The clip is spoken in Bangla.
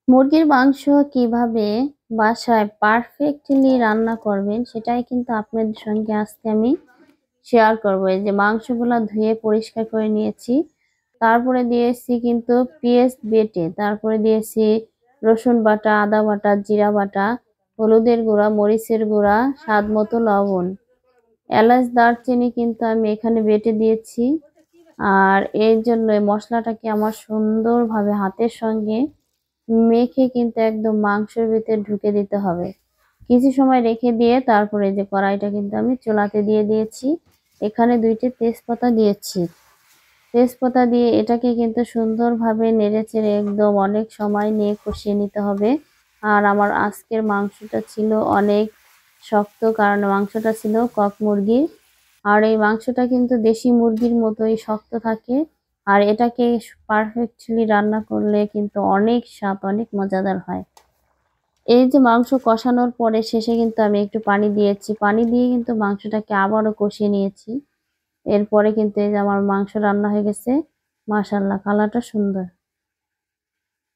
মুরগির মাংস কিভাবে বাসায় পারফেক্টলি রান্না করবেন সেটাই কিন্তু আপনাদের সঙ্গে আজকে আমি শেয়ার করব। এই যে মাংসগুলা ধুয়ে পরিষ্কার করে নিয়েছি, তারপরে দিয়েছি কিন্তু পেঁয়াজ বেটে, তারপরে দিয়েছি রসুন বাটা, আদা বাটা, জিরা বাটা, হলুদের গুঁড়া, মরিচের গুঁড়া, স্বাদ মতো লবণ, এলাচ, দারচিনি কিন্তু আমি এখানে বেটে দিয়েছি। আর এর জন্য এই মশলাটাকে আমার সুন্দরভাবে হাতের সঙ্গে মেখে কিন্তু একদম মাংসের ভিতরে ঢুকে দিতে হবে। কিছু সময় রেখে দিয়ে তারপরে যে কড়াইটা কিন্তু আমি চুলাতে দিয়ে দিয়েছি। এখানে 2টি তেজপাতা দিয়েছি। তেজপাতা দিয়ে এটাকে কিন্তু সুন্দরভাবে নেড়েচেড়ে একদম অনেক সময় নিয়ে কষিয়ে নিতে হবে। আর আমার আজকের মাংসটা ছিল অনেক শক্ত, কারণ মাংসটা ছিল কক মুরগির। আর এই মাংসটা কিন্তু দেশি মুরগির মতোই শক্ত থাকে। আর এটাকে পারফেক্টলি রান্না করলে কিন্তু অনেক স্বাদ, অনেক মজাদার হয়। এই যে মাংস কষানোর পরে শেষে কিন্তু আমি একটু পানি দিয়েছি। পানি দিয়ে কিন্তু মাংসটাকে আবারও কষিয়ে নিয়েছি। এরপরে কিন্তু এই যে আমার মাংস রান্না হয়ে গেছে। মাশাআল্লাহ, কালারটা সুন্দর।